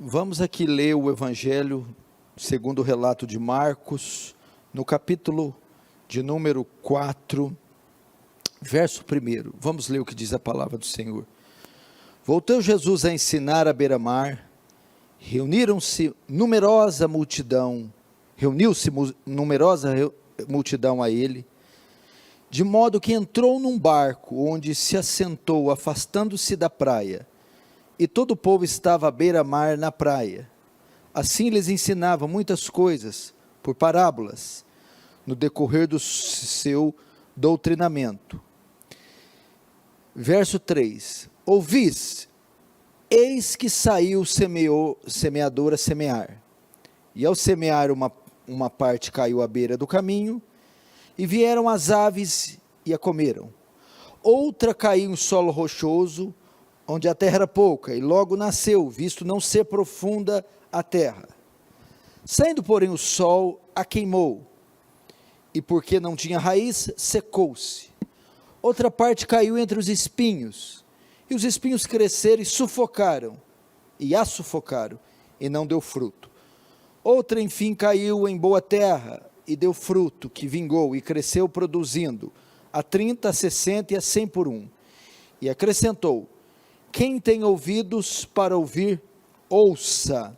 Vamos aqui ler o Evangelho segundo o relato de Marcos, no capítulo de número 4, verso 1. Vamos ler o que diz a palavra do Senhor. Voltou Jesus a ensinar à beira-mar, reuniu-se numerosa multidão a ele, de modo que entrou num barco, onde se assentou, afastando-se da praia, e todo o povo estava à beira-mar na praia. Assim lhes ensinava muitas coisas, por parábolas, no decorrer do seu doutrinamento. Verso 3, ouvis, eis que saiu o semeador a semear, e ao semear uma parte caiu à beira do caminho, e vieram as aves e a comeram. Outra caiu em solo rochoso, onde a terra era pouca, e logo nasceu, visto não ser profunda a terra. Saindo, porém, o sol a queimou, e porque não tinha raiz, secou-se. Outra parte caiu entre os espinhos, e os espinhos cresceram e a sufocaram, e não deu fruto. Outra, enfim, caiu em boa terra, e deu fruto, que vingou, e cresceu, produzindo a 30, a 60 e a 100 por um. E acrescentou, quem tem ouvidos para ouvir, ouça.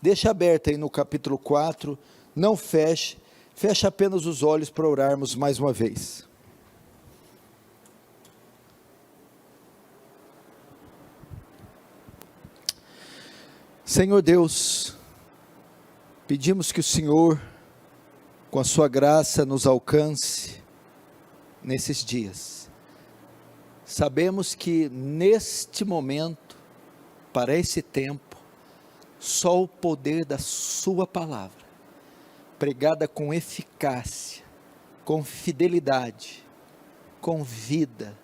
Deixa aberto aí no capítulo 4, não feche apenas os olhos para orarmos mais uma vez. Senhor Deus, pedimos que o Senhor, com a sua graça, nos alcance nesses dias. Sabemos que neste momento, para esse tempo, só o poder da sua palavra, pregada com eficácia, com fidelidade, com vida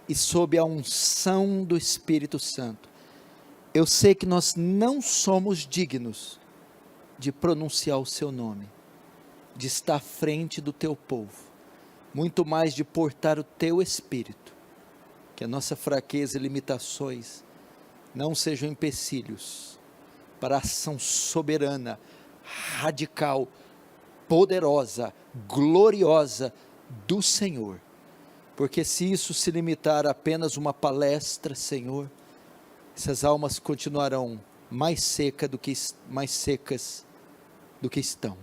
e sob a unção do Espírito Santo. Eu sei que nós não somos dignos de pronunciar o seu nome, de estar à frente do teu povo, muito mais de portar o teu Espírito, que a nossa fraqueza e limitações não sejam empecilhos para a ação soberana, radical, poderosa, gloriosa do Senhor, porque se isso se limitar a apenas uma palestra, Senhor, essas almas continuarão mais secas do que estão.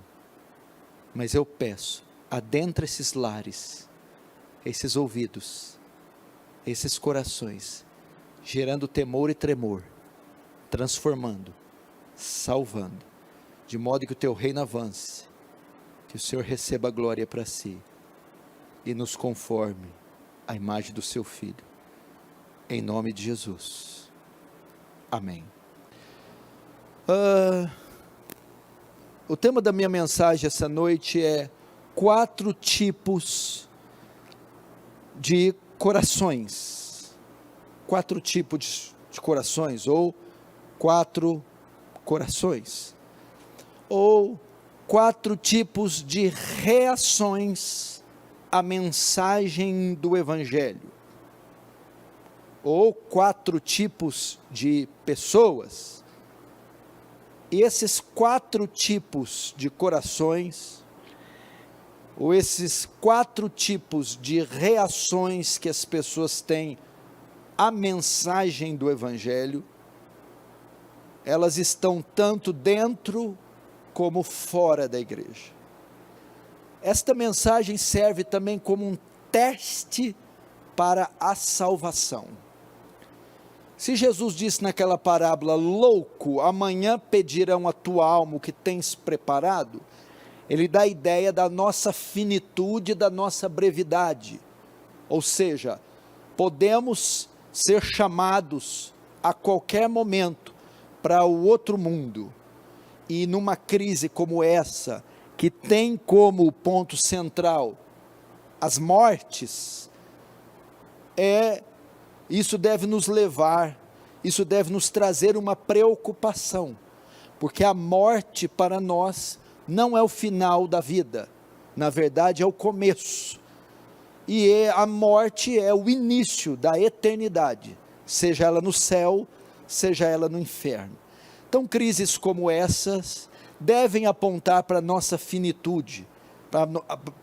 Mas eu peço, adentra esses lares, esses ouvidos, esses corações, gerando temor e tremor, transformando, salvando, de modo que o teu reino avance, que o Senhor receba a glória para si, e nos conforme à imagem do seu Filho, em nome de Jesus, amém. O tema da minha mensagem essa noite é 4 tipos de corações. 4 tipos de corações, ou 4 corações, ou 4 tipos de reações à mensagem do Evangelho, ou 4 tipos de pessoas. E esses 4 tipos de corações, ou esses 4 tipos de reações que as pessoas têm à mensagem do Evangelho, elas estão tanto dentro como fora da igreja. Esta mensagem serve também como um teste para a salvação. Se Jesus disse naquela parábola, louco, amanhã pedirão a tua alma o que tens preparado, ele dá a ideia da nossa finitude, da nossa brevidade, ou seja, podemos ser chamados a qualquer momento para o outro mundo, e numa crise como essa, que tem como ponto central as mortes, isso deve nos levar, isso deve nos trazer uma preocupação, porque a morte para nós não é o final da vida, na verdade é o começo, e a morte é o início da eternidade, seja ela no céu, seja ela no inferno. Então, crises como essas devem apontar para a nossa finitude,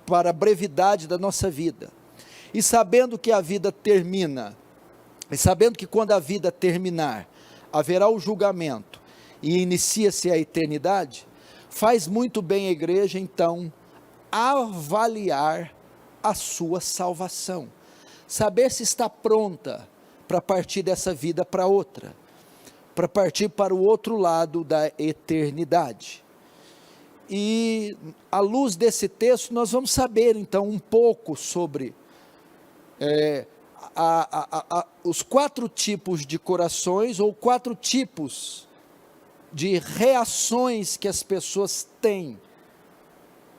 para a brevidade da nossa vida. E sabendo que a vida termina, e sabendo que quando a vida terminar, haverá o julgamento e inicia-se a eternidade, faz muito bem a igreja, então, avaliar a sua salvação. Saber se está pronta para partir dessa vida para outra, para partir para o outro lado da eternidade. E à luz desse texto nós vamos saber então um pouco sobre os 4 tipos de corações, ou 4 tipos de reações que as pessoas têm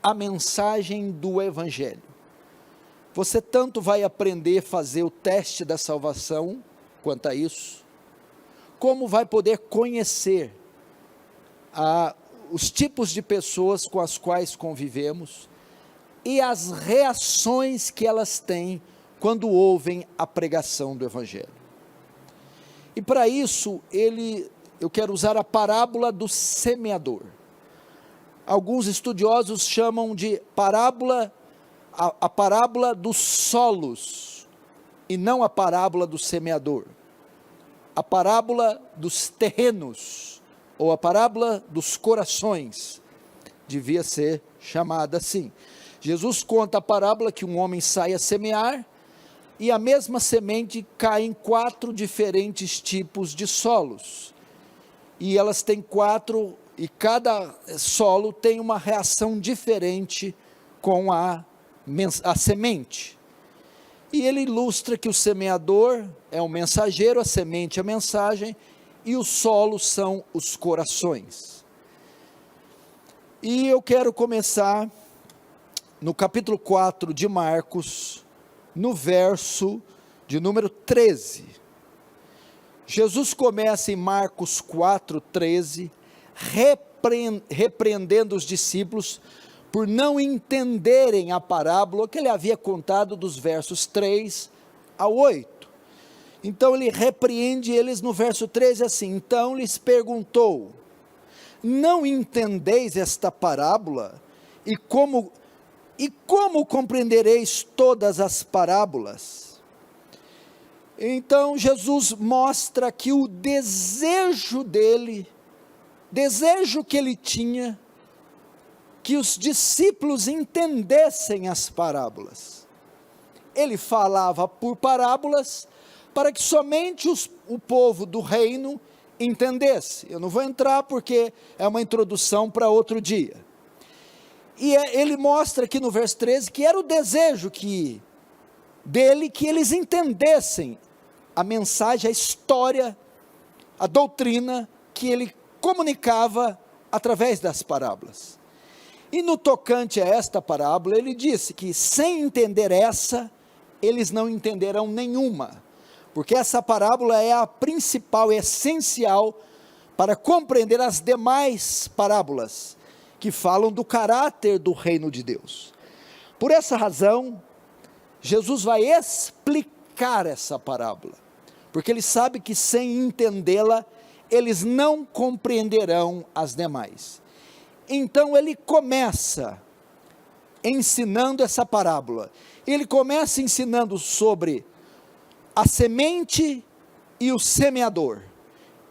à mensagem do Evangelho. Você tanto vai aprender a fazer o teste da salvação, quanto a isso, como vai poder conhecer os tipos de pessoas com as quais convivemos, e as reações que elas têm quando ouvem a pregação do Evangelho. E para isso, eu quero usar a parábola do semeador. Alguns estudiosos chamam de a parábola dos solos, e não a parábola do semeador. A parábola dos terrenos, ou a parábola dos corações, devia ser chamada assim. Jesus conta a parábola que um homem sai a semear, e a mesma semente cai em 4 diferentes tipos de solos, e elas têm 4, e cada solo tem uma reação diferente com a semente. E ele ilustra que o semeador é o mensageiro, a semente é a mensagem, e os solos são os corações. E eu quero começar no capítulo 4 de Marcos, no verso de número 13. Jesus começa em Marcos 4:13, repreendendo os discípulos por não entenderem a parábola que ele havia contado dos versos 3 a 8. Então ele repreende eles no verso 13 assim: então lhes perguntou: não entendeis esta parábola? E como compreendereis todas as parábolas? Então Jesus mostra que o desejo dele, desejo que ele tinha, que os discípulos entendessem as parábolas. Ele falava por parábolas, para que somente o povo do reino entendesse. Eu não vou entrar porque é uma introdução para outro dia. E ele mostra aqui no verso 13, que era o desejo dele, que eles entendessem a mensagem, a história, a doutrina, que ele comunicava através das parábolas. E no tocante a esta parábola, ele disse que sem entender essa, eles não entenderão nenhuma, porque essa parábola é a principal, essencial, para compreender as demais parábolas, que falam do caráter do reino de Deus. Por essa razão, Jesus vai explicar essa parábola, porque ele sabe que sem entendê-la, eles não compreenderão as demais. Então ele começa ensinando essa parábola. Ele começa ensinando sobre a semente e o semeador.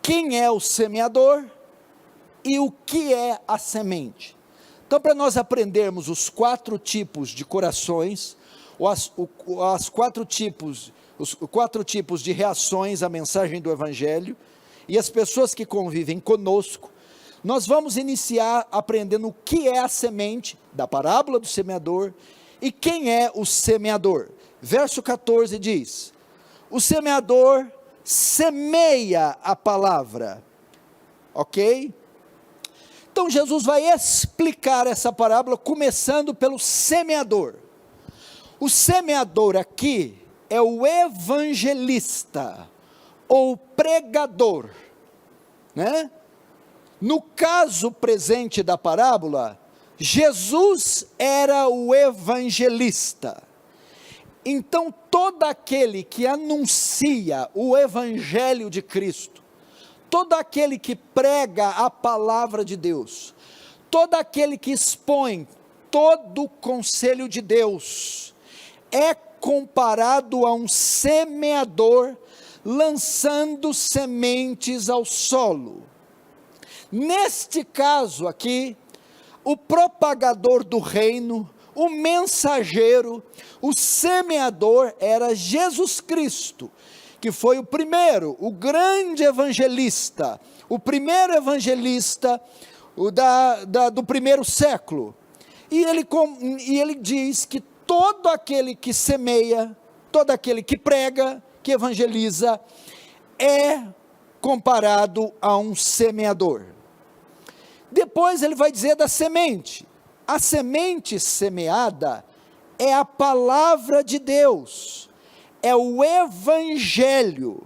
Quem é o semeador e o que é a semente? Então, para nós aprendermos os 4 tipos de corações, os 4 tipos de reações à mensagem do Evangelho, e as pessoas que convivem conosco, nós vamos iniciar aprendendo o que é a semente da parábola do semeador e quem é o semeador. Verso 14 diz: o semeador semeia a palavra, ok? Então Jesus vai explicar essa parábola começando pelo semeador. O semeador aqui é o evangelista, ou pregador, né? No caso presente da parábola, Jesus era o evangelista. Então todo aquele que anuncia o evangelho de Cristo, todo aquele que prega a palavra de Deus, todo aquele que expõe todo o conselho de Deus, é comparado a um semeador lançando sementes ao solo. Neste caso aqui, o propagador do reino, o mensageiro, o semeador era Jesus Cristo, que foi o primeiro, o grande evangelista, o primeiro evangelista do primeiro século. E ele diz que todo aquele que semeia, todo aquele que prega, que evangeliza, é comparado a um semeador. Depois ele vai dizer da semente. A semente semeada é a palavra de Deus, é o evangelho.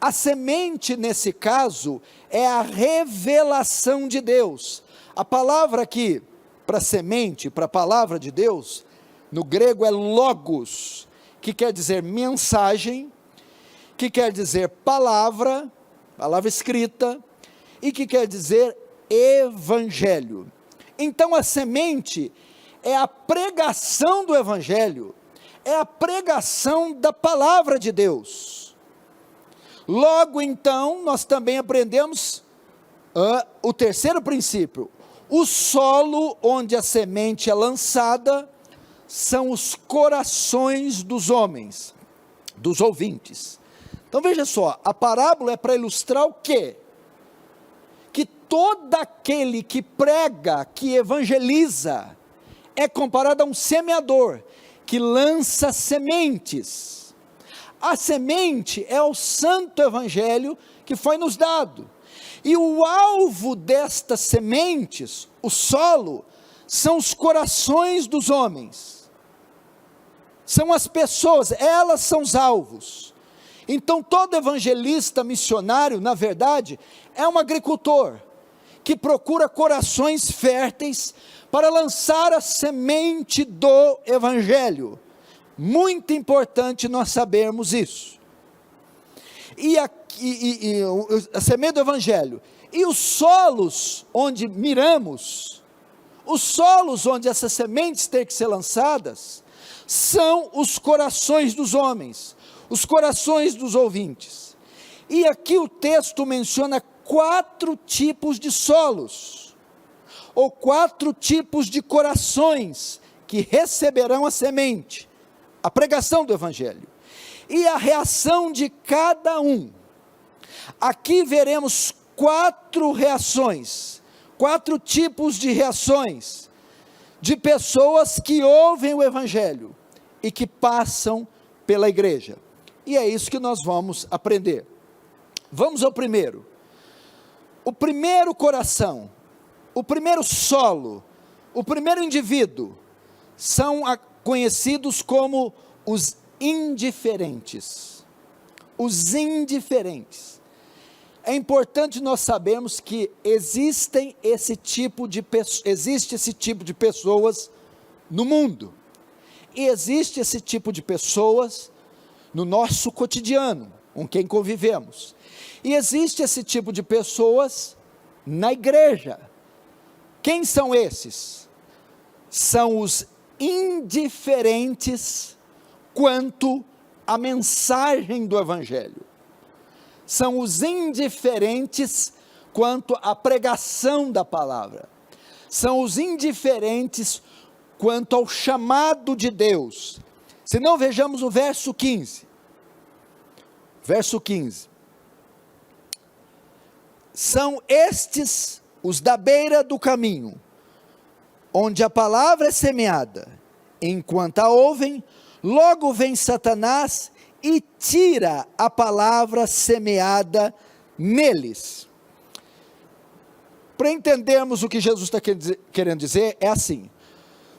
A semente, nesse caso, é a revelação de Deus. A palavra aqui, para semente, para a palavra de Deus, no grego é logos, que quer dizer mensagem, que quer dizer palavra escrita, e que quer dizer evangelho. Então a semente é a pregação do evangelho, é a pregação da palavra de Deus. Logo então, nós também aprendemos o terceiro princípio. O solo onde a semente é lançada são os corações dos homens, dos ouvintes. Então veja só, a parábola é para ilustrar o quê? Que todo aquele que prega, que evangeliza, é comparado a um semeador, que lança sementes. A semente é o santo evangelho que foi nos dado, e o alvo destas sementes, o solo, são os corações dos homens, são as pessoas, elas são os alvos. Então todo evangelista missionário, na verdade, é um agricultor, que procura corações férteis, para lançar a semente do evangelho. Muito importante nós sabermos isso. E a semente do evangelho, e os solos onde miramos, os solos onde essas sementes têm que ser lançadas, são os corações dos homens, os corações dos ouvintes. E aqui o texto menciona 4 tipos de solos, ou 4 tipos de corações, que receberão a semente, a pregação do evangelho, e a reação de cada um. Aqui veremos 4 reações, 4 tipos de reações, de pessoas que ouvem o evangelho, e que passam pela igreja, e é isso que nós vamos aprender. Vamos ao primeiro. O primeiro coração, o primeiro solo, o primeiro indivíduo, são conhecidos como os indiferentes. Os indiferentes. É importante nós sabermos que existe esse tipo de pessoas no mundo, e existe esse tipo de pessoas no nosso cotidiano, com quem convivemos, e existe esse tipo de pessoas na igreja. Quem são esses? São os indiferentes quanto à mensagem do evangelho, são os indiferentes quanto à pregação da palavra, são os indiferentes quanto ao chamado de Deus. Se não, vejamos o verso 15, são estes os da beira do caminho, onde a palavra é semeada, enquanto a ouvem, logo vem Satanás e tira a palavra semeada neles. Para entendermos o que Jesus está querendo dizer, é assim: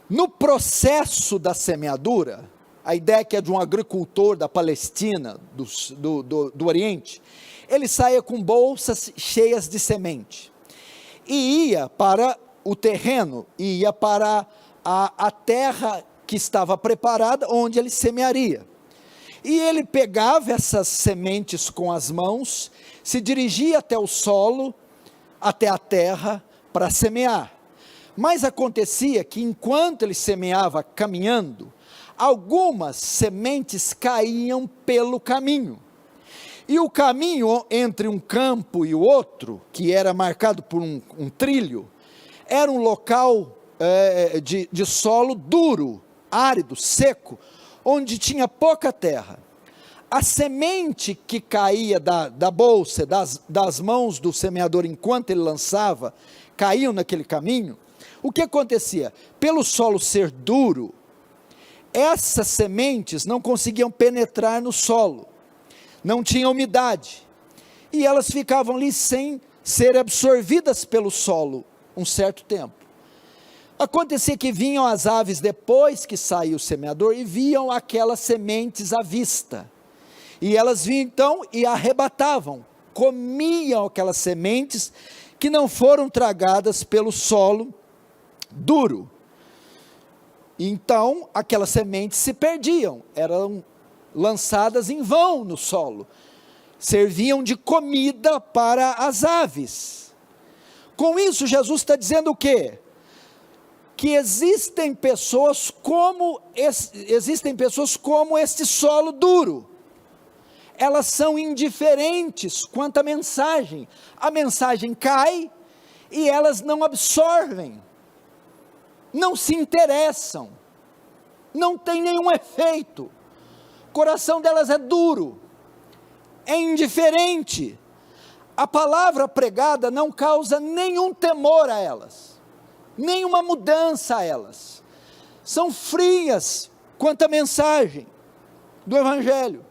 no processo da semeadura, a ideia que é de um agricultor da Palestina, do Oriente, ele saía com bolsas cheias de semente, e ia para o terreno, ia para a terra que estava preparada, onde ele semearia. E ele pegava essas sementes com as mãos, se dirigia até o solo, até a terra, para semear. Mas acontecia que enquanto ele semeava caminhando, algumas sementes caíam pelo caminho. E o caminho entre um campo e o outro, que era marcado por um trilho, era um local de solo duro, árido, seco, onde tinha pouca terra. A semente que caía da bolsa, das mãos do semeador enquanto ele lançava, caíam naquele caminho. O que acontecia? Pelo solo ser duro, essas sementes não conseguiam penetrar no solo, não tinha umidade, e elas ficavam ali sem ser absorvidas pelo solo um certo tempo. Acontecia que vinham as aves depois que saía o semeador e viam aquelas sementes à vista, e elas vinham então e arrebatavam, comiam aquelas sementes que não foram tragadas pelo solo duro. Então aquelas sementes se perdiam, eram lançadas em vão no solo, serviam de comida para as aves. Com isso Jesus está dizendo o quê? Que existem pessoas como este solo duro. Elas são indiferentes quanto à mensagem. A mensagem cai e elas não absorvem, não se interessam, não tem nenhum efeito. O coração delas é duro, é indiferente. A palavra pregada não causa nenhum temor a elas, nenhuma mudança a elas. São frias quanto à mensagem do Evangelho.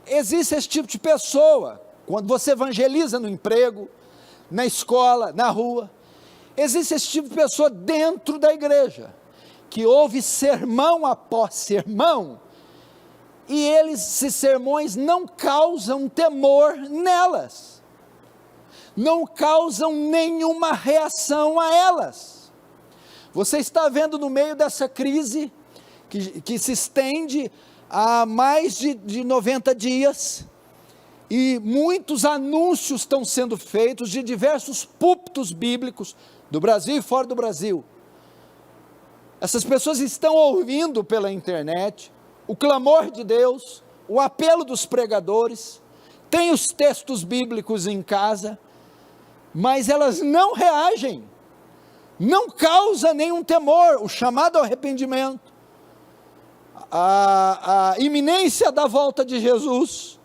Existe esse tipo de pessoa, quando você evangeliza no emprego, na escola, na rua. Existe esse tipo de pessoa dentro da igreja, que ouve sermão após sermão, e esses sermões não causam temor nelas, não causam nenhuma reação a elas. Você está vendo no meio dessa crise, que se estende há mais de 90 dias, e muitos anúncios estão sendo feitos de diversos púlpitos bíblicos, do Brasil e fora do Brasil. Essas pessoas estão ouvindo pela internet o clamor de Deus, o apelo dos pregadores, têm os textos bíblicos em casa, mas elas não reagem, não causa nenhum temor, o chamado ao arrependimento, a iminência da volta de Jesus,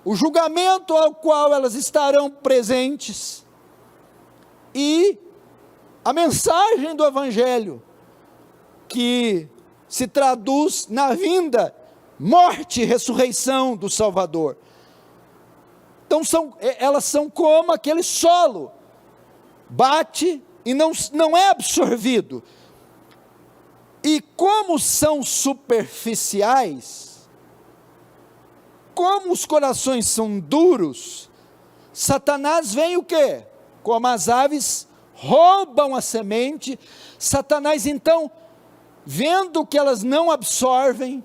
o julgamento ao qual elas estarão presentes, e a mensagem do Evangelho, que se traduz na vinda, morte e ressurreição do Salvador. Então elas são como aquele solo, bate e não é absorvido. E como são superficiais, como os corações são duros, Satanás vem o quê? Como as aves roubam a semente. Satanás então, vendo que elas não absorvem,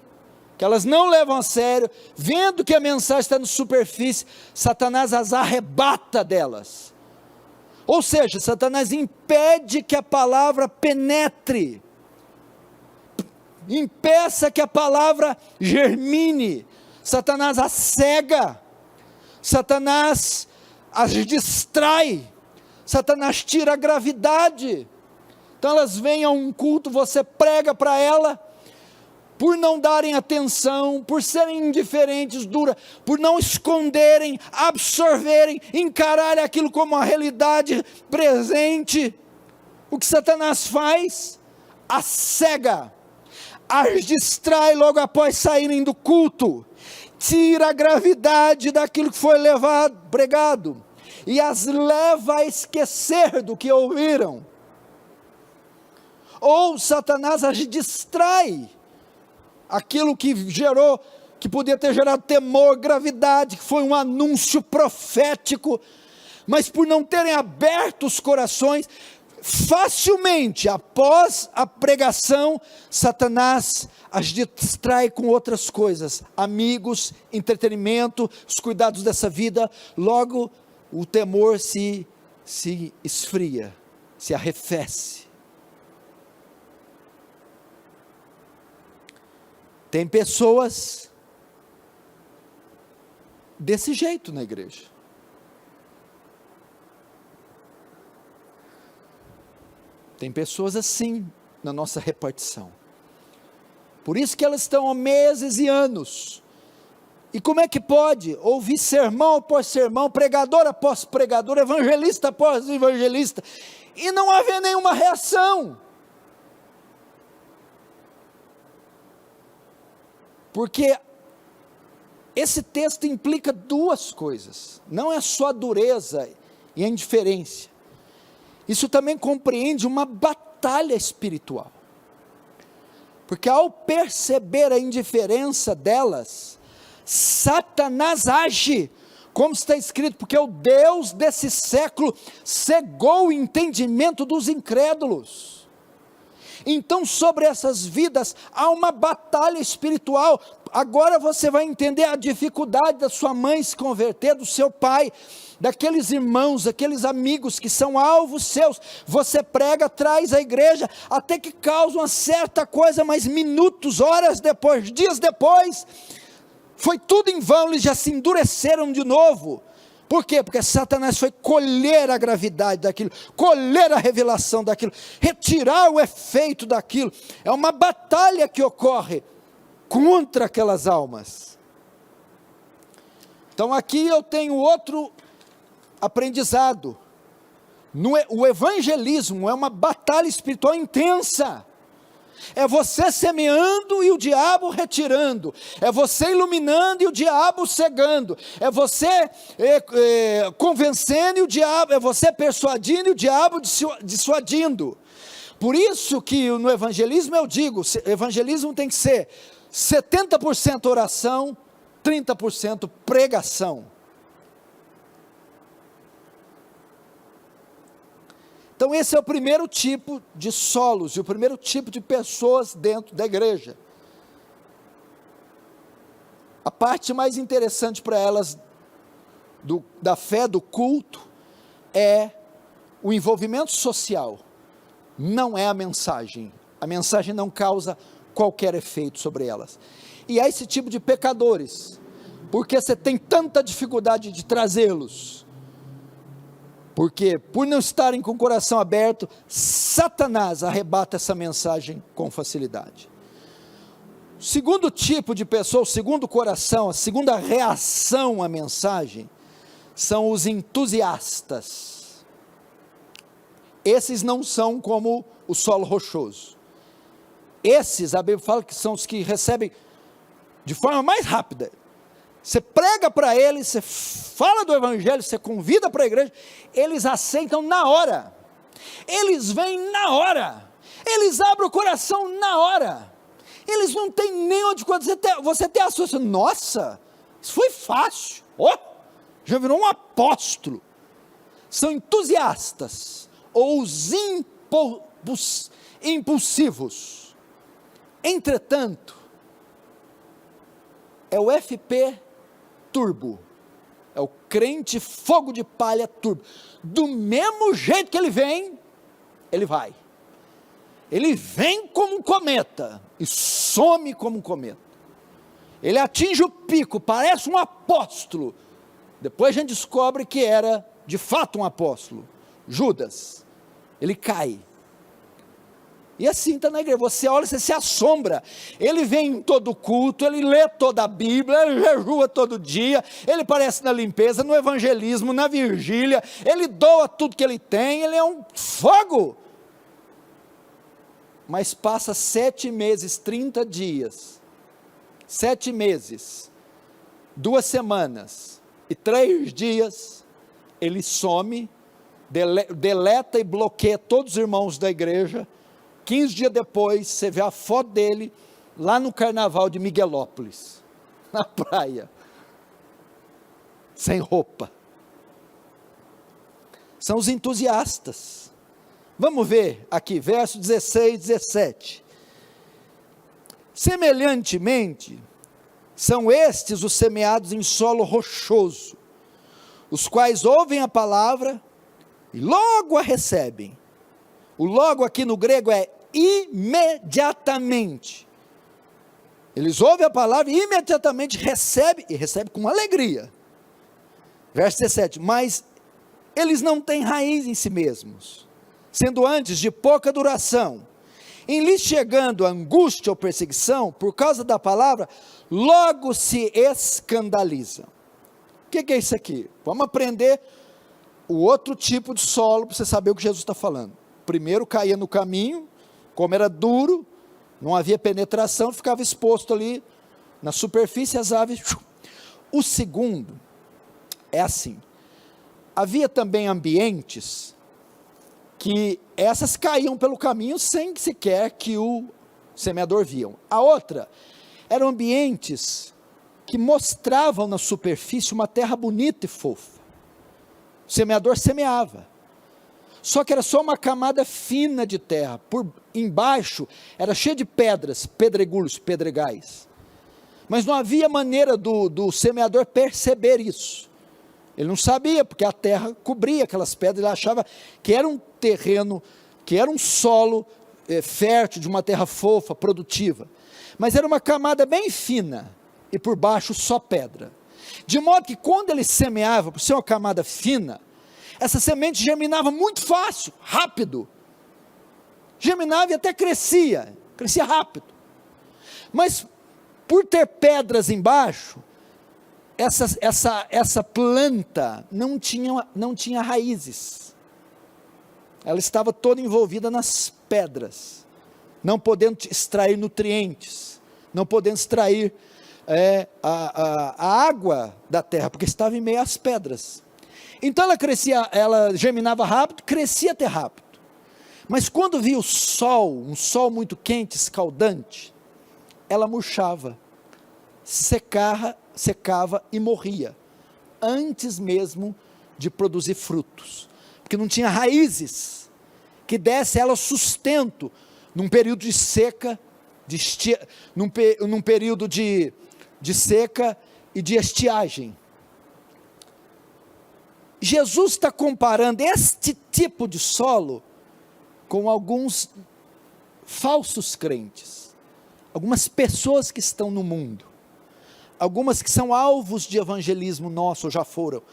que elas não levam a sério, vendo que a mensagem está na superfície, Satanás as arrebata delas. Ou seja, Satanás impede que a palavra penetre, impeça que a palavra germine. Satanás as cega, Satanás as distrai, Satanás tira a gravidade. Então elas vêm a um culto, você prega para ela, por não darem atenção, por serem indiferentes, duras, por não esconderem, absorverem, encararem aquilo como uma realidade presente. O que Satanás faz? As cega, as distrai logo após saírem do culto, tira a gravidade daquilo que foi pregado, e as leva a esquecer do que ouviram. Ou Satanás as distrai, aquilo que podia ter gerado temor, gravidade, que foi um anúncio profético, mas por não terem aberto os corações, facilmente, após a pregação, Satanás as distrai com outras coisas, amigos, entretenimento, os cuidados dessa vida, logo o temor se esfria, se arrefece. Tem pessoas desse jeito na igreja. Tem pessoas assim na nossa repartição. Por isso que elas estão há meses e anos. E como é que pode ouvir sermão após sermão, pregador após pregador, evangelista após evangelista, e não haver nenhuma reação? Porque esse texto implica duas coisas. Não é só a dureza e a indiferença. Isso também compreende uma batalha espiritual. Porque ao perceber a indiferença delas, Satanás age, como está escrito, porque o Deus desse século cegou o entendimento dos incrédulos. Então sobre essas vidas há uma batalha espiritual. Agora você vai entender a dificuldade da sua mãe se converter, do seu pai, daqueles irmãos, daqueles amigos que são alvos seus. Você prega, traz à igreja, até que causa uma certa coisa, mas minutos, horas depois, dias depois, foi tudo em vão, eles já se endureceram de novo. Por quê? Porque Satanás foi colher a gravidade daquilo, colher a revelação daquilo, retirar o efeito daquilo. É uma batalha que ocorre contra aquelas almas. Então aqui eu tenho outro aprendizado. O evangelismo é uma batalha espiritual intensa. É você semeando e o diabo retirando, é você iluminando e o diabo cegando, é você convencendo e o diabo, é você persuadindo e o diabo dissuadindo. Por isso que no evangelismo eu digo, evangelismo tem que ser 70% oração, 30% pregação. Então esse é o primeiro tipo de solos, e o primeiro tipo de pessoas dentro da igreja. A parte mais interessante para elas, da fé, do culto, é o envolvimento social, não é a mensagem não causa qualquer efeito sobre elas. E há esse tipo de pecadores, porque você tem tanta dificuldade de trazê-los, porque por não estarem com o coração aberto, Satanás arrebata essa mensagem com facilidade. O segundo tipo de pessoa, o segundo coração, a segunda reação à mensagem, são os entusiastas. Esses não são como o solo rochoso. Esses, a Bíblia fala que são os que recebem de forma mais rápida. Você prega para eles, você fala do evangelho, você convida para a igreja, eles aceitam na hora, eles vêm na hora, eles abrem o coração na hora, eles não têm nem onde, quando você tem a sua, nossa, isso foi fácil, já virou um apóstolo. São entusiastas, ou os impulsivos. Entretanto, é o FP turbo, é o crente fogo de palha turbo. Do mesmo jeito que ele vem, ele vai. Ele vem como um cometa e some como um cometa. Ele atinge o pico, parece um apóstolo. Depois a gente descobre que era de fato um apóstolo, Judas. Ele cai. E assim está na igreja, você olha, você se assombra. Ele vem em todo culto, ele lê toda a Bíblia, ele jejua todo dia, ele parece na limpeza, no evangelismo, na vigília, ele doa tudo que ele tem, ele é um fogo. Mas passa 7 meses, 30 dias, 7 meses, 2 semanas e 3 dias, ele some, deleta e bloqueia todos os irmãos da igreja. 15 dias depois, você vê a foto dele, lá no carnaval de Miguelópolis, na praia, sem roupa. São os entusiastas, Vamos ver aqui, verso 16 e 17. Semelhantemente, são estes os semeados em solo rochoso, os quais ouvem a palavra e logo a recebem. O logo aqui no grego é imediatamente. Eles ouvem a palavra e imediatamente recebem, e recebem com alegria. Verso 17, mas eles não têm raiz em si mesmos, sendo antes de pouca duração. Em lhes chegando a angústia ou perseguição, por causa da palavra, logo se escandalizam. O que é isso aqui? Vamos aprender o outro tipo de solo, para você saber o que Jesus está falando. Primeiro caía no caminho, como era duro, não havia penetração, ficava exposto ali, na superfície as aves. O segundo, é assim, havia também ambientes, que essas caíam pelo caminho, sem sequer que o semeador viam. A outra, eram ambientes, que mostravam na superfície, uma terra bonita e fofa. O semeador semeava, só que era só uma camada fina de terra, por embaixo, era cheio de pedras, pedregulhos, pedregais, mas não havia maneira do semeador perceber isso. Ele não sabia, porque a terra cobria aquelas pedras, ele achava que era um terreno, que era um solo fértil, de uma terra fofa, produtiva, mas era uma camada bem fina, e por baixo só pedra, de modo que quando ele semeava, por ser uma camada fina, essa semente germinava muito fácil, rápido, germinava e até crescia rápido, mas por ter pedras embaixo, essa planta não tinha raízes, ela estava toda envolvida nas pedras, não podendo extrair nutrientes, não podendo extrair a água da terra, porque estava em meio às pedras. Então ela germinava rápido, crescia até rápido, mas quando via o sol, um sol muito quente, escaldante, ela murchava, secava e morria, antes mesmo de produzir frutos, porque não tinha raízes, que desse ela sustento, num período de seca, num período de seca e de estiagem. Jesus está comparando este tipo de solo, com alguns falsos crentes, algumas pessoas que estão no mundo, algumas que são alvos de evangelismo nosso, ou já foram,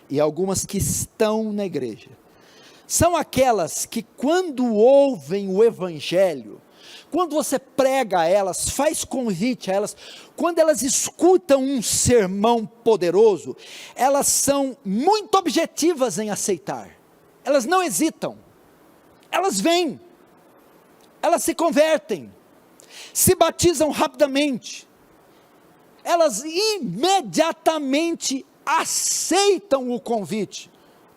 e algumas que estão na igreja, são aquelas que quando ouvem o evangelho, quando você prega a elas, faz convite a elas, quando elas escutam um sermão poderoso, elas são muito objetivas em aceitar, elas não hesitam, elas vêm, elas se convertem, se batizam rapidamente, elas imediatamente aceitam o convite,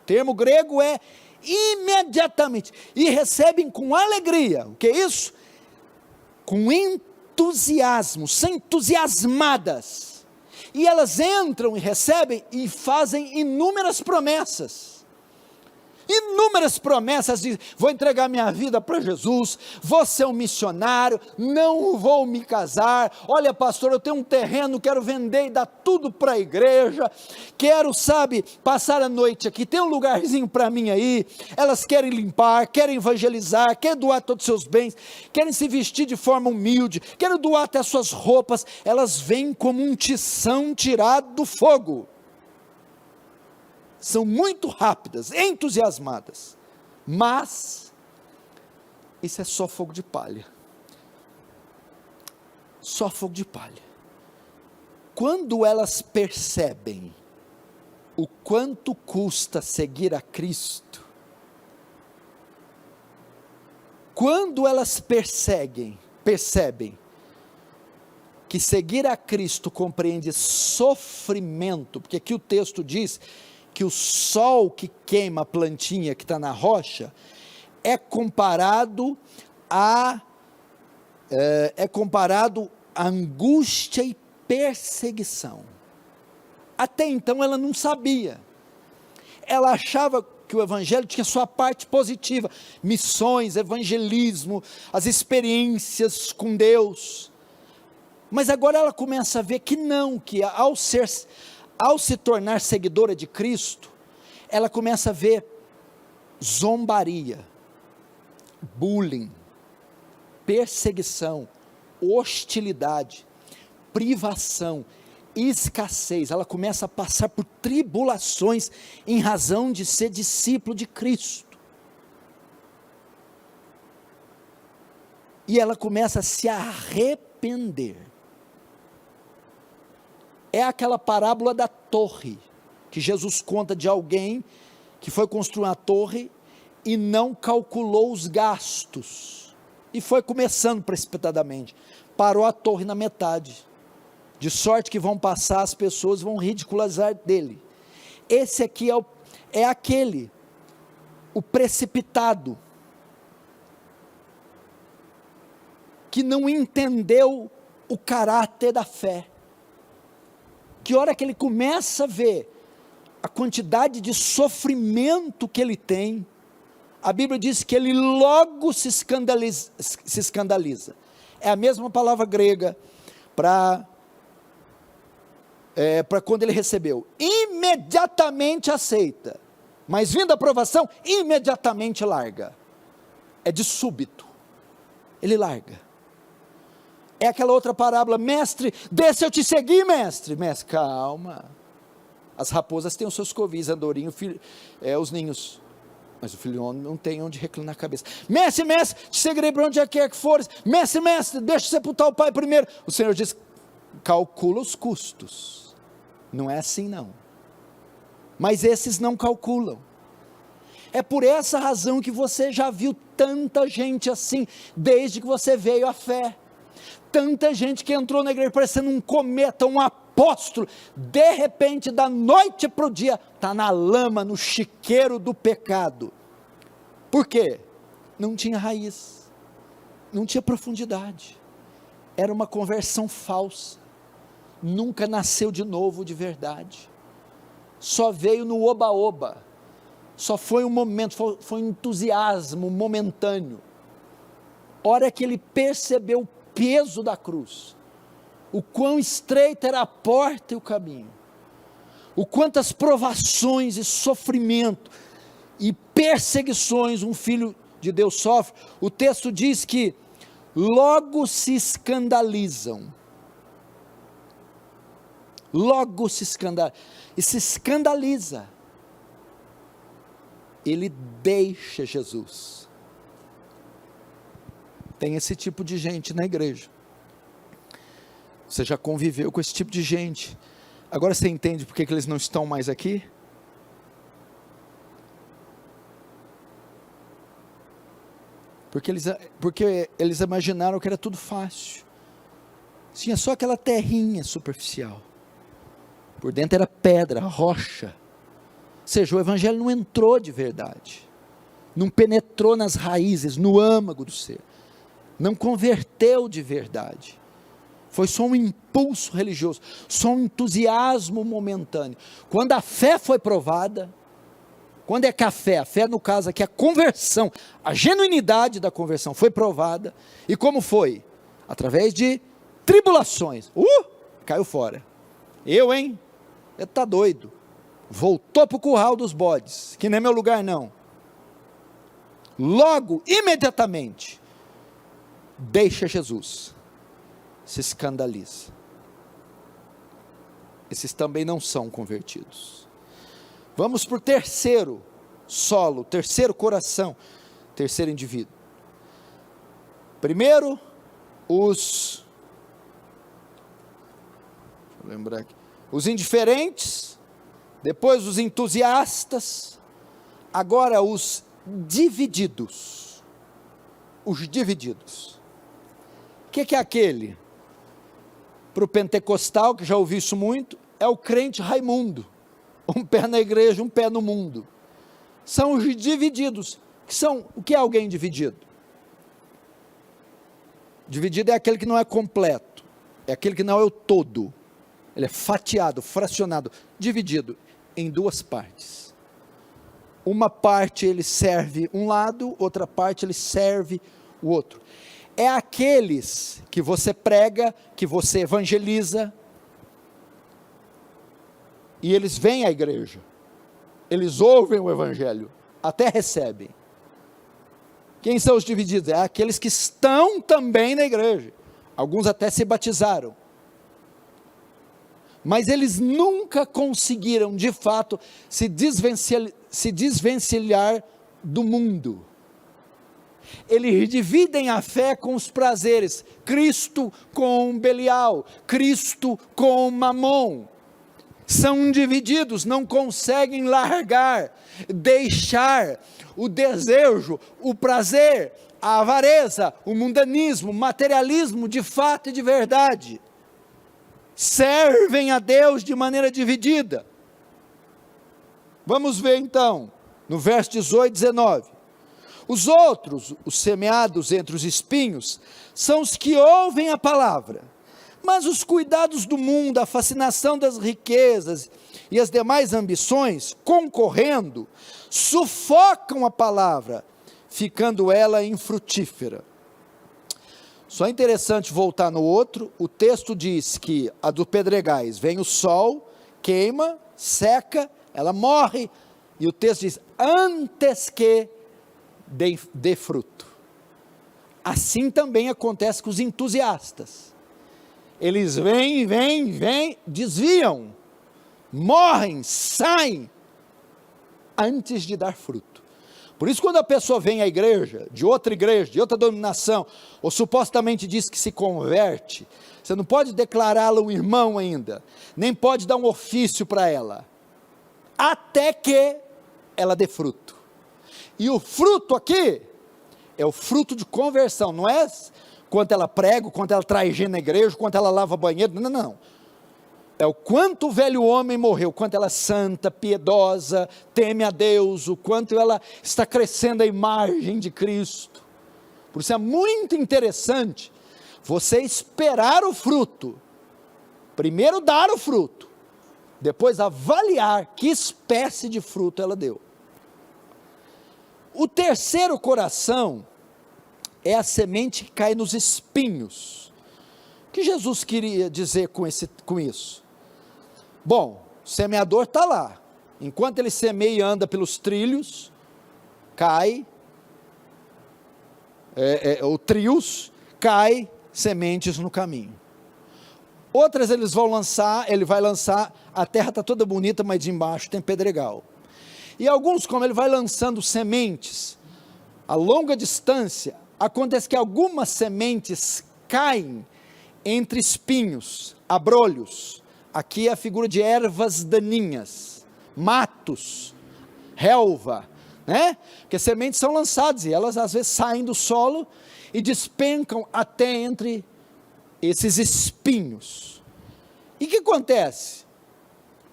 o termo grego é imediatamente, e recebem com alegria. O que é isso? Com entusiasmo, são entusiasmadas, e elas entram e recebem e fazem inúmeras promessas, de vou entregar minha vida para Jesus, vou ser um missionário, não vou me casar, olha pastor, eu tenho um terreno, quero vender e dar tudo para a igreja, quero, passar a noite aqui, tem um lugarzinho para mim aí. Elas querem limpar, querem evangelizar, querem doar todos os seus bens, querem se vestir de forma humilde, querem doar até suas roupas, elas vêm como um tição tirado do fogo, são muito rápidas, entusiasmadas, mas isso é só fogo de palha, só fogo de palha. Quando elas percebem o quanto custa seguir a Cristo, quando elas percebem que seguir a Cristo compreende sofrimento, porque aqui o texto diz que o sol que queima a plantinha que está na rocha, é comparado a angústia e perseguição. Até então ela não sabia, ela achava que o evangelho tinha sua parte positiva, missões, evangelismo, as experiências com Deus, mas agora ela começa a ver que não, que ao se tornar seguidora de Cristo, ela começa a ver zombaria, bullying, perseguição, hostilidade, privação, escassez. Ela começa a passar por tribulações em razão de ser discípulo de Cristo. E ela começa a se arrepender. É aquela parábola da torre, que Jesus conta de alguém que foi construir uma torre e não calculou os gastos, e foi começando precipitadamente, parou a torre na metade, de sorte que vão passar, as pessoas vão ridicularizar dele. Esse aqui é aquele, o precipitado, que não entendeu o caráter da fé, que hora que ele começa a ver a quantidade de sofrimento que ele tem, a Bíblia diz que ele logo se escandaliza. É a mesma palavra grega para quando ele recebeu. Imediatamente aceita, mas vindo a aprovação, imediatamente larga. É de súbito, ele larga. É aquela outra parábola: mestre, deixa eu te seguir, mestre. Mestre, calma. As raposas têm os seus covis, andorinho, os ninhos, mas o filho não tem onde reclinar a cabeça. Mestre, mestre, te seguirei para onde quer que fores. Mestre, mestre, deixa eu sepultar o pai primeiro. O Senhor diz: calcula os custos. Não é assim não. Mas esses não calculam. É por essa razão que você já viu tanta gente assim, desde que você veio à fé. Tanta gente que entrou na igreja parecendo um cometa, um apóstolo, de repente, da noite para o dia, está na lama, no chiqueiro do pecado. Por quê? Não tinha raiz, não tinha profundidade, era uma conversão falsa, nunca nasceu de novo de verdade, só veio no oba-oba, só foi um momento, foi um entusiasmo momentâneo. Hora que ele percebeu o peso da cruz, o quão estreita era a porta e o caminho, o quantas provações e sofrimento e perseguições um filho de Deus sofre, o texto diz que logo se escandalizam, e se escandaliza, ele deixa Jesus. Tem esse tipo de gente na igreja, você já conviveu com esse tipo de gente, agora você entende por que eles não estão mais aqui? Porque eles imaginaram que era tudo fácil, tinha só aquela terrinha superficial, por dentro era pedra, rocha, ou seja, o evangelho não entrou de verdade, não penetrou nas raízes, no âmago do ser, não converteu de verdade, foi só um impulso religioso, só um entusiasmo momentâneo. Quando a fé foi provada, quando é que a fé no caso aqui, a conversão, a genuinidade da conversão foi provada, e como foi? Através de tribulações, caiu fora. Ele está doido, voltou para o curral dos bodes, que não é meu lugar não. Logo, imediatamente, deixa Jesus, se escandaliza. Esses também não são convertidos. Vamos para o terceiro solo, terceiro coração, terceiro indivíduo. Primeiro, deixa eu lembrar aqui, os indiferentes, depois os entusiastas, agora os divididos. Os divididos. O que é aquele? Para o pentecostal, que já ouviu isso muito, é o crente Raimundo, um pé na igreja, um pé no mundo. São os divididos. O que é alguém dividido? Dividido é aquele que não é completo, é aquele que não é o todo, ele é fatiado, fracionado, dividido em duas partes. uma parte ele serve um lado, outra parte ele serve o outro. É aqueles que você prega, que você evangeliza, e eles vêm à igreja, eles ouvem o evangelho, até recebem. Quem são os divididos? É aqueles que estão também na igreja, alguns até se batizaram, mas eles nunca conseguiram de fato se desvencilhar do mundo. Eles dividem a fé com os prazeres, Cristo com Belial, Cristo com Mamon, são divididos, não conseguem largar, deixar o desejo, o prazer, a avareza, o mundanismo, o materialismo de fato e de verdade, servem a Deus de maneira dividida. Vamos ver então, no verso 18 e 19, os outros, os semeados entre os espinhos, são os que ouvem a palavra, mas os cuidados do mundo, a fascinação das riquezas e as demais ambições, concorrendo, sufocam a palavra, ficando ela infrutífera. Só é interessante voltar no outro, o texto diz que a do pedregais, vem o sol, queima, seca, ela morre, e o texto diz, antes que dê fruto. Assim também acontece com os entusiastas, eles vêm, desviam, morrem, saem, antes de dar fruto. Por isso, quando a pessoa vem à igreja, de outra denominação, ou supostamente diz que se converte, você não pode declará-la um irmão ainda, nem pode dar um ofício para ela, até que ela dê fruto. E o fruto aqui, é o fruto de conversão, não é quanto ela prega, quanto ela traz gente na igreja, quanto ela lava banheiro, não. É o quanto o velho homem morreu, o quanto ela é santa, piedosa, teme a Deus, o quanto ela está crescendo a imagem de Cristo. Por isso é muito interessante você esperar o fruto, primeiro dar o fruto, depois avaliar que espécie de fruto ela deu. O terceiro coração é a semente que cai nos espinhos. O que Jesus queria dizer com isso? Bom, o semeador está lá, enquanto ele semeia e anda pelos trilhos, cai, cai sementes no caminho. Outras ele vai lançar, a terra está toda bonita, mas de embaixo tem pedregal. E alguns, como ele vai lançando sementes, a longa distância, acontece que algumas sementes caem entre espinhos, abrolhos. Aqui é a figura de ervas daninhas, matos, relva, né? Porque sementes são lançadas e elas às vezes saem do solo e despencam até entre esses espinhos. E o que acontece?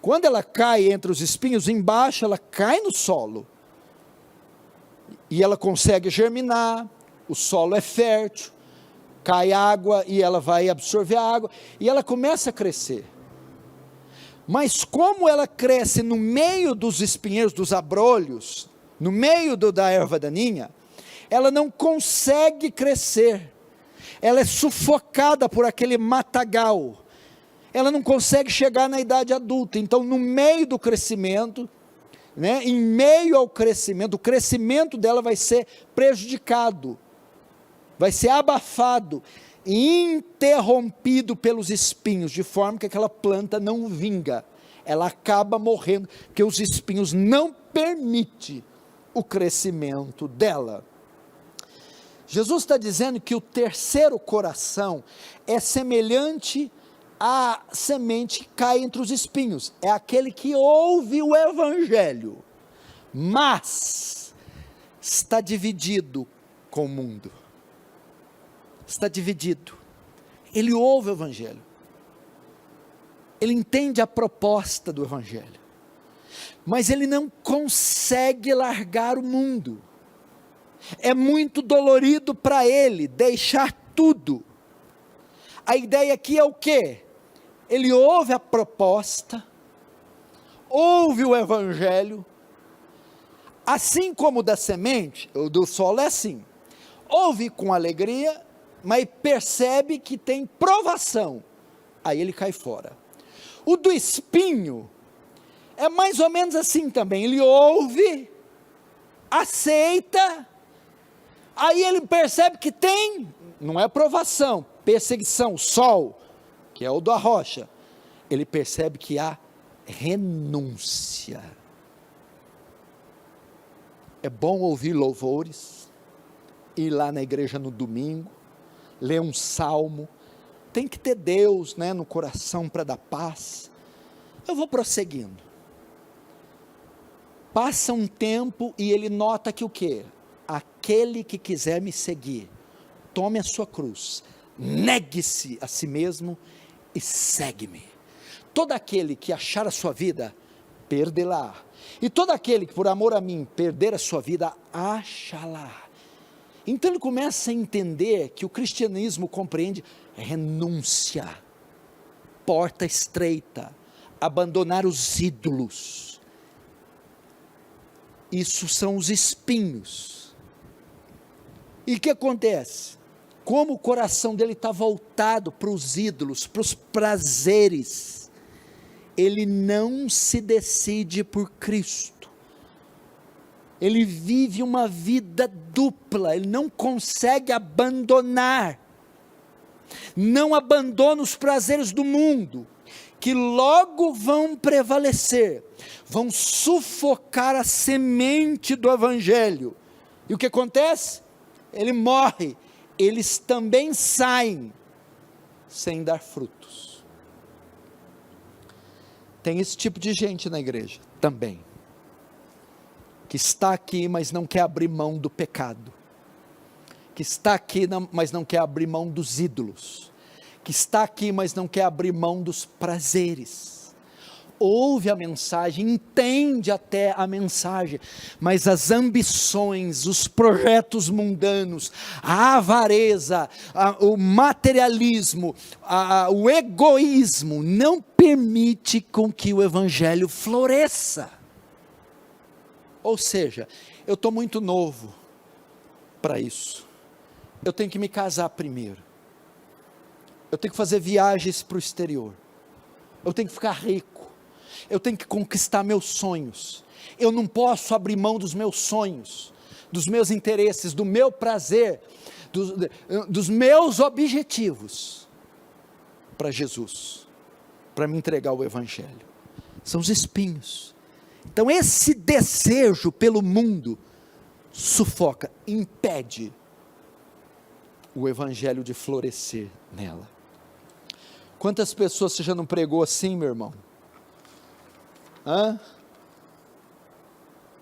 Quando ela cai entre os espinhos, embaixo ela cai no solo e ela consegue germinar, o solo é fértil, cai água e ela vai absorver a água e ela começa a crescer. Mas como ela cresce no meio dos espinheiros, dos abrolhos, no meio da erva daninha, ela não consegue crescer, ela é sufocada por aquele matagal, ela não consegue chegar na idade adulta. Então no meio do crescimento, em meio ao crescimento, o crescimento dela vai ser prejudicado, vai ser abafado, interrompido pelos espinhos, de forma que aquela planta não vinga, ela acaba morrendo, porque os espinhos não permitem o crescimento dela. Jesus está dizendo que o terceiro coração é semelhante à semente que cai entre os espinhos, é aquele que ouve o evangelho, mas está dividido com o mundo. Está dividido, ele ouve o evangelho, ele entende a proposta do evangelho, mas ele não consegue largar o mundo, é muito dolorido para ele deixar tudo. A ideia aqui é o quê? Ele ouve a proposta, ouve o evangelho, Assim como o da semente, o do solo é assim, ouve com alegria, mas percebe que tem provação, aí ele cai fora. O do espinho, é mais ou menos assim também, ele ouve, aceita, aí ele percebe que tem, não é provação, perseguição, sol, que é o da rocha, ele percebe que há renúncia. É bom ouvir louvores, ir lá na igreja no domingo, ler um salmo, tem que ter Deus, né, no coração para dar paz. Eu vou prosseguindo. Passa um tempo e ele nota que o quê? Aquele que quiser me seguir, tome a sua cruz, negue-se a si mesmo e segue-me. Todo aquele que achar a sua vida, perdê-la. E todo aquele que por amor a mim perder a sua vida, achará. Então ele começa a entender que o cristianismo compreende renúncia, porta estreita, abandonar os ídolos. Isso são os espinhos. E o que acontece? Como o coração dele está voltado para os ídolos, para os prazeres, ele não se decide por Cristo, ele vive uma vida dupla, ele não consegue abandonar, não abandona os prazeres do mundo, que logo vão prevalecer, vão sufocar a semente do evangelho, e o que acontece? Ele morre, eles também saem, sem dar frutos. Tem esse tipo de gente na igreja, também, que está aqui, mas não quer abrir mão do pecado, que está aqui, mas não quer abrir mão dos ídolos, que está aqui, mas não quer abrir mão dos prazeres, ouve a mensagem, entende até a mensagem, mas as ambições, os projetos mundanos, a avareza, o materialismo, o egoísmo, não permite com que o evangelho floresça. Ou seja, eu estou muito novo para isso, eu tenho que me casar primeiro, eu tenho que fazer viagens para o exterior, eu tenho que ficar rico, eu tenho que conquistar meus sonhos, eu não posso abrir mão dos meus sonhos, dos meus interesses, do meu prazer, dos meus objetivos, para Jesus, para me entregar o evangelho. São os espinhos. Então esse desejo pelo mundo, sufoca, impede o evangelho de florescer nela. Quantas pessoas você já não pregou assim, meu irmão?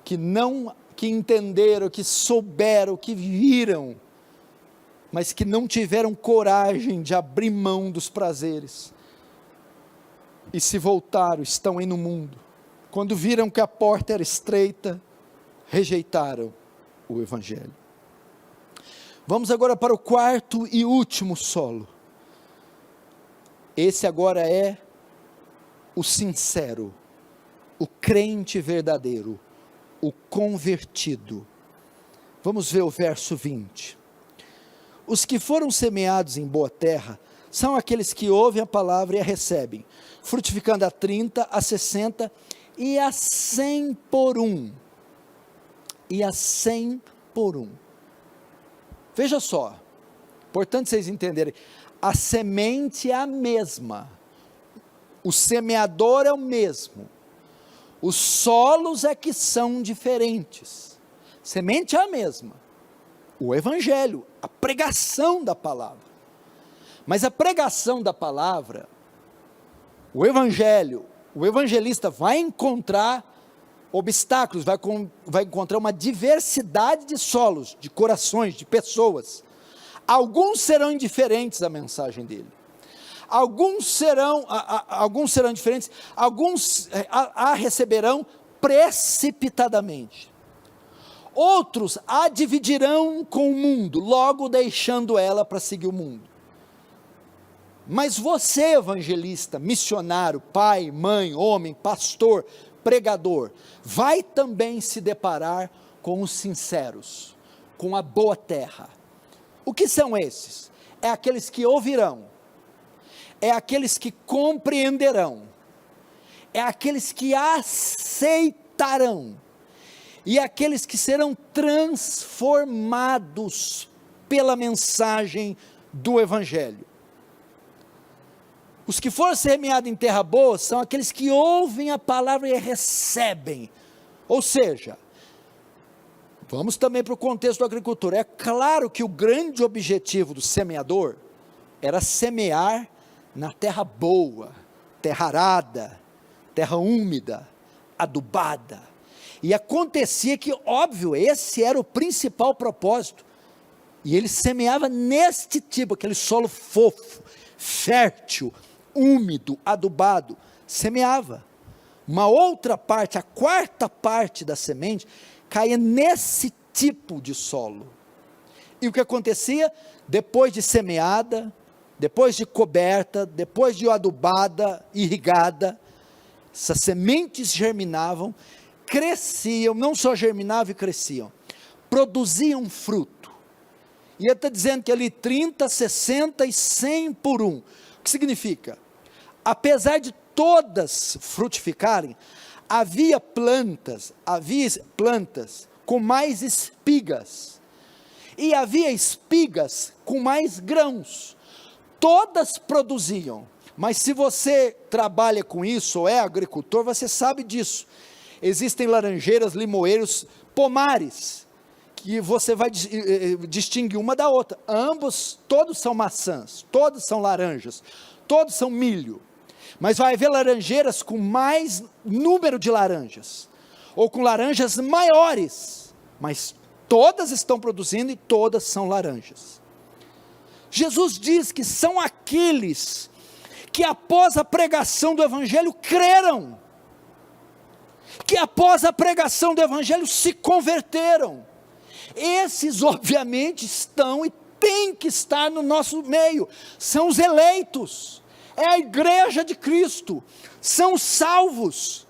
Que entenderam, que souberam, que viram, mas que não tiveram coragem de abrir mão dos prazeres, e se voltaram, estão aí no mundo, quando viram que a porta era estreita, rejeitaram o evangelho. Vamos agora para o quarto e último solo, esse agora é o sincero, o crente verdadeiro, o convertido. Vamos ver o verso 20. Os que foram semeados em boa terra, são aqueles que ouvem a palavra e a recebem, frutificando a 30, a 60 e a 100 por um. E a 100 por um. Veja só, importante vocês entenderem, a semente é a mesma, o semeador é o mesmo, os solos é que são diferentes, semente é a mesma, o evangelho, a pregação da palavra, mas a pregação da palavra, o evangelho, o evangelista vai encontrar obstáculos, vai encontrar uma diversidade de solos, de corações, de pessoas. Alguns serão indiferentes à mensagem dele, alguns serão diferentes, alguns a receberão precipitadamente, outros a dividirão com o mundo, logo deixando ela para seguir o mundo. Mas você, evangelista, missionário, pai, mãe, homem, pastor, pregador vai também se deparar com os sinceros, com a boa terra. O que são esses? É aqueles que ouvirão, é aqueles que compreenderão, é aqueles que aceitarão, e aqueles que serão transformados pela mensagem do Evangelho. Os que foram semeados em terra boa são aqueles que ouvem a palavra e a recebem. Ou seja, vamos também para o contexto da agricultura. É claro que o grande objetivo do semeador era semear na terra boa, terra arada, terra úmida, adubada. E acontecia que, óbvio, esse era o principal propósito. E ele semeava neste tipo, aquele solo fofo, fértil, úmido, adubado. Semeava. Uma outra parte, a quarta parte da semente, caía nesse tipo de solo. E o que acontecia? Depois de semeada, depois de coberta, depois de adubada, irrigada, essas sementes germinavam, cresciam, não só germinavam e cresciam, produziam fruto. E ele está dizendo que ali 30, 60 e 100 por um. O que significa? Apesar de todas frutificarem, havia plantas com mais espigas, e havia espigas com mais grãos. Todas produziam, mas se você trabalha com isso, ou é agricultor, você sabe disso. Existem laranjeiras, limoeiros, pomares, que você vai distinguir uma da outra. Ambos, todos são maçãs, todos são laranjas, todos são milho. Mas vai haver laranjeiras com mais número de laranjas, ou com laranjas maiores, mas todas estão produzindo e todas são laranjas. Jesus diz que são aqueles que após a pregação do Evangelho creram, que após a pregação do Evangelho se converteram. Esses obviamente estão e têm que estar no nosso meio, são os eleitos, é a igreja de Cristo, são os salvos.